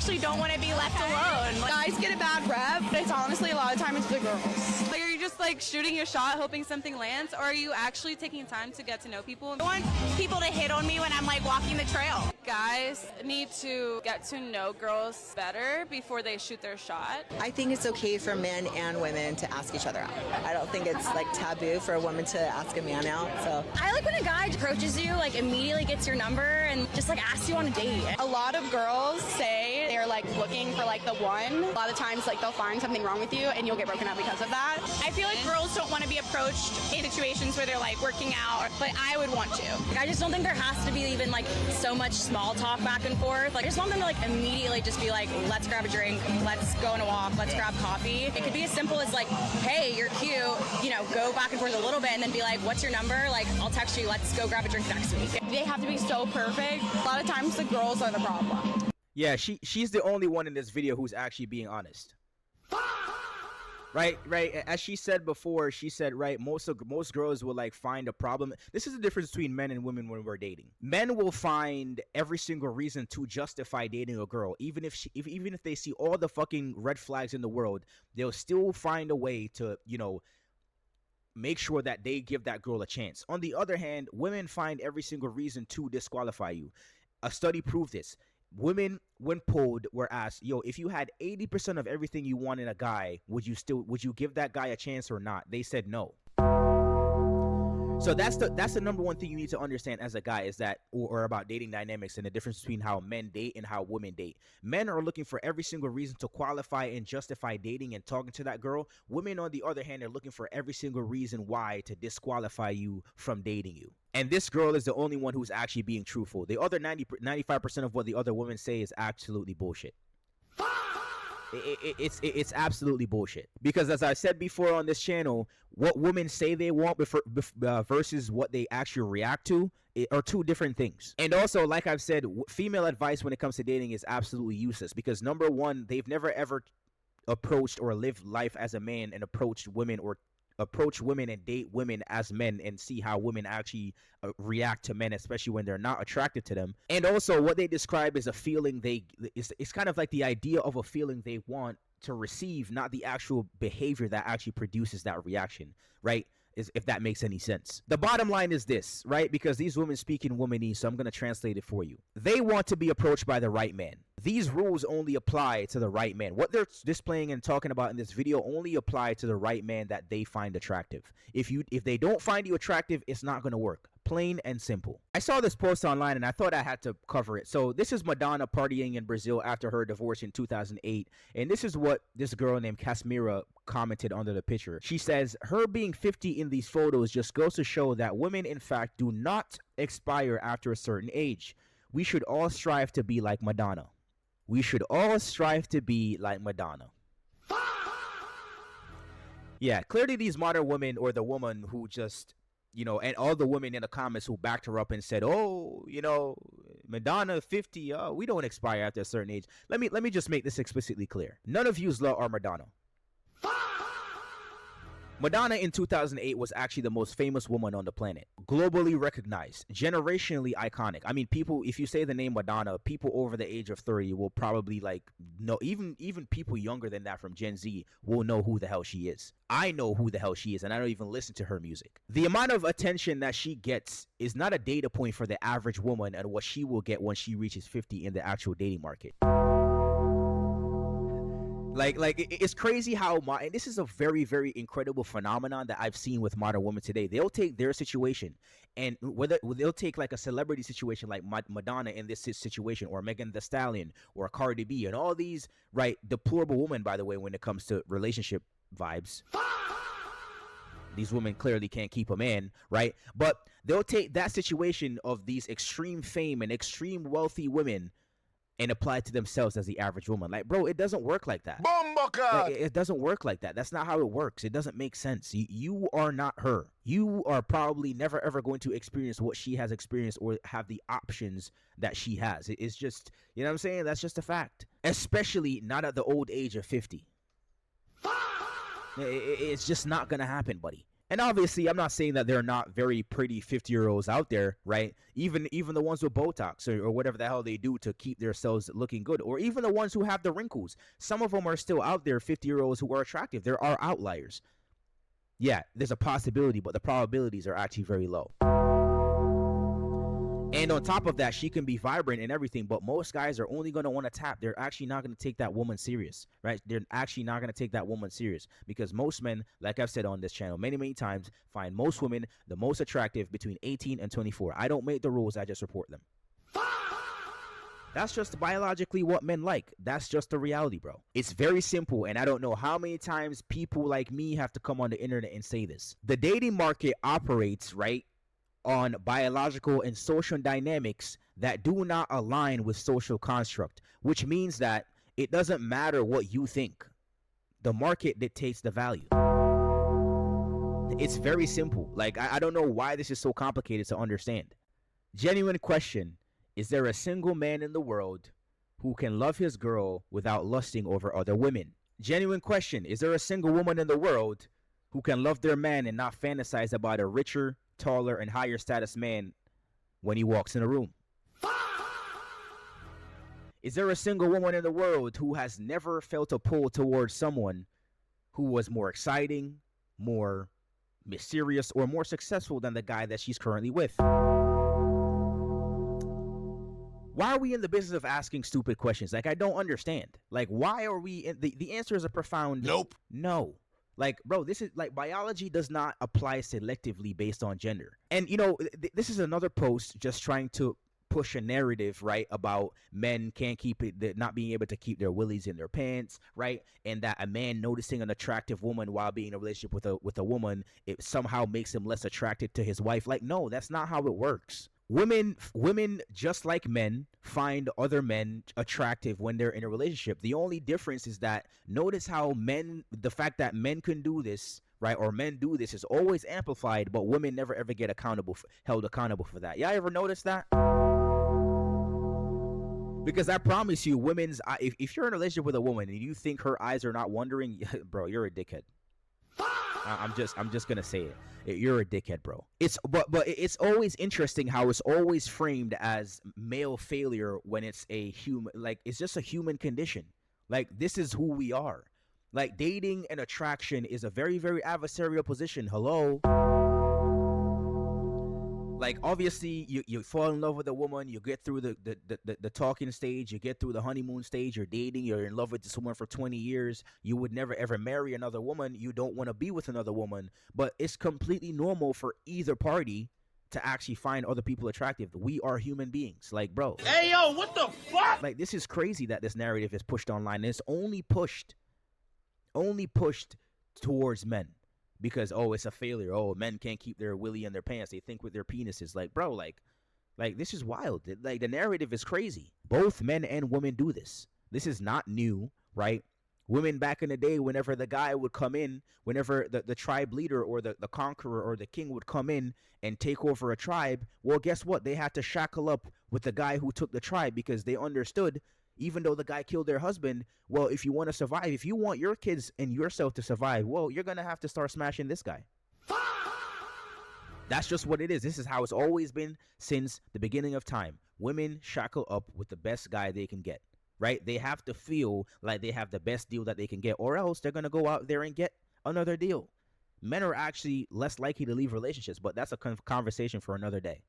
actually don't want to be left alone. Guys get a bad rep, but it's honestly a lot of time it's the girls. Like, are you just like shooting your shot, hoping something lands, or are you actually taking time to get to know people? I want people to hit on me when I'm like walking the trail. Guys need to get to know girls better before they shoot their shot. I think it's okay for men and women to ask each other out. I don't think it's like taboo for a woman to ask a man out. So I like when a guy approaches you, like immediately gets your number and just like asks you on a date. A lot of girls say they're like looking for like the one. A lot of times like they'll find something wrong with you and you'll get broken up because of that. I feel like girls don't want to be approached in situations where they're like working out, but I would want to. I just don't think there has to be even like so much small talk back and forth. Like I just want them to like immediately just be like, let's grab a drink, let's go on a walk, let's grab coffee. It could be as simple as like, hey, you're cute, you know, go back and forth a little bit and then be like, what's your number? Like, I'll text you, let's go grab a drink next week. They have to be so perfect. A lot of times the girls are the problem. Yeah, she's the only one in this video who's actually being honest. Right. As she said before, she said, right, most girls will like find a problem. This is the difference between men and women when we're dating. Men will find every single reason to justify dating a girl, even if they see all the fucking red flags in the world, they'll still find a way to, you know, make sure that they give that girl a chance. On the other hand, women find every single reason to disqualify you. A study proved this. Women, when polled, were asked, yo, if you had 80% of everything you want in a guy, would you give that guy a chance or not? They said no. So that's the number one thing you need to understand as a guy, is that, or about dating dynamics and the difference between how men date and how women date. Men are looking for every single reason to qualify and justify dating and talking to that girl. Women, on the other hand, are looking for every single reason why to disqualify you from dating you. And this girl is the only one who's actually being truthful. The other 95% of what the other women say is absolutely bullshit. It's absolutely bullshit. Because as I said before on this channel, what women say they want versus what they actually react to are two different things. And also, like I've said, female advice when it comes to dating is absolutely useless. Because number one, they've never ever approached or lived life as a man and approach women and date women as men and see how women actually react to men, especially when they're not attracted to them. And also what they describe as a feeling it's kind of like the idea of a feeling they want to receive, not the actual behavior that actually produces that reaction, right? If that makes any sense. The bottom line is this, right? Because these women speak in womanese, so I'm going to translate it for you. They want to be approached by the right man. These rules only apply to the right man. What they're displaying and talking about in this video only apply to the right man that they find attractive. If they don't find you attractive, it's not going to work. Plain and simple. I saw this post online and I thought I had to cover it. So this is Madonna partying in Brazil after her divorce in 2008. And this is what this girl named Casimira commented under the picture. She says, her being 50 in these photos just goes to show that women, in fact, do not expire after a certain age. We should all strive to be like Madonna. We should all strive to be like Madonna. Yeah, clearly these modern women, or the woman who just, you know, and all the women in the comments who backed her up and said, oh, you know, Madonna 50, we don't expire after a certain age. Let me just make this explicitly clear. None of yous are Madonna. Madonna in 2008 was actually the most famous woman on the planet. Globally recognized, generationally iconic. I mean, people, if you say the name Madonna, people over the age of 30 will probably like know, even people younger than that from Gen Z will know who the hell she is. I know who the hell she is, and I don't even listen to her music. The amount of attention that she gets is not a data point for the average woman and what she will get when she reaches 50 in the actual dating market. Like it's crazy how and this is a very, very incredible phenomenon that I've seen with modern women today. They'll take their situation, and whether they'll take like a celebrity situation like Madonna in this situation, or Megan Thee Stallion, or Cardi B, and all these, right, deplorable women, by the way, when it comes to relationship vibes. These women clearly can't keep a man, right? But they'll take that situation of these extreme fame and extreme wealthy women and apply it to themselves as the average woman. Like, bro, it doesn't work like that. Like, it doesn't work like that. That's not how it works. It doesn't make sense. You are not her. You are probably never ever going to experience what she has experienced or have the options that she has. It's just, you know what I'm saying? That's just a fact. Especially not at the old age of 50. It's just not going to happen, buddy. And obviously, I'm not saying that there are not very pretty 50-year-olds out there, right? Even the ones with Botox or whatever the hell they do to keep themselves looking good, or even the ones who have the wrinkles. Some of them are still out there, 50-year-olds who are attractive. There are outliers. Yeah, there's a possibility, but the probabilities are actually very low. And on top of that, she can be vibrant and everything, but most guys are only going to want to tap. They're actually not going to take that woman serious, right? They're actually not going to take that woman serious because most men, like I've said on this channel many, many times, find most women the most attractive between 18 and 24. I don't make the rules, I just report them. That's just biologically what men like. That's just the reality, bro. It's very simple, and I don't know how many times people like me have to come on the internet and say this. The dating market operates, right, on biological and social dynamics that do not align with social construct, which means that it doesn't matter what you think. The market dictates the value. It's very simple. Like, I don't know why this is so complicated to understand. Genuine question. Is there a single man in the world who can love his girl without lusting over other women? Genuine question. Is there a single woman in the world who can love their man and not fantasize about a richer, taller, and higher status man when he walks in a room? Is there a single woman in the world who has never felt a pull towards someone who was more exciting, more mysterious, or more successful than the guy that she's currently with? Why are we in the business of asking stupid questions? Like, I don't understand. Like, why are we in the answer is a profound nope. No. Like, bro, this is like biology does not apply selectively based on gender. And, you know, this is another post just trying to push a narrative, right, about men can't keep it, not being able to keep their willies in their pants, right? And that a man noticing an attractive woman while being in a relationship with a woman, it somehow makes him less attracted to his wife. Like, no, that's not how it works. Women, just like men, find other men attractive when they're in a relationship. The only difference is that notice how the fact that men can do this, right, or men do this is always amplified, but women never ever get held accountable for that. Y'all ever notice that? Because I promise you, if you're in a relationship with a woman and you think her eyes are not wandering, bro, you're a dickhead. I'm just gonna say it. You're a dickhead, bro. But it's always interesting how it's always framed as male failure when it's a human, like it's just a human condition. Like, this is who we are. Like, dating and attraction is a very, very adversarial position. Hello. Like, obviously, you fall in love with a woman, you get through the talking stage, you get through the honeymoon stage, you're dating, you're in love with this woman for 20 years, you would never ever marry another woman, you don't want to be with another woman, but it's completely normal for either party to actually find other people attractive. We are human beings. Like, bro. Hey, yo, what the fuck? Like, this is crazy that this narrative is pushed online, and it's only pushed towards men. Because, oh, it's a failure. Oh, men can't keep their willy in their pants. They think with their penises. Like, bro, like this is wild. Like, the narrative is crazy. Both men and women do this. This is not new, right? Women back in the day, whenever the guy would come in, whenever the tribe leader or the conqueror or the king would come in and take over a tribe, well, guess what? They had to shackle up with the guy who took the tribe because they understood, even though the guy killed their husband, well, if you want to survive, if you want your kids and yourself to survive, well, you're going to have to start smashing this guy. That's just what it is. This is how it's always been since the beginning of time. Women shackle up with the best guy they can get, right? They have to feel like they have the best deal that they can get, or else they're going to go out there and get another deal. Men are actually less likely to leave relationships, but that's a conversation for another day.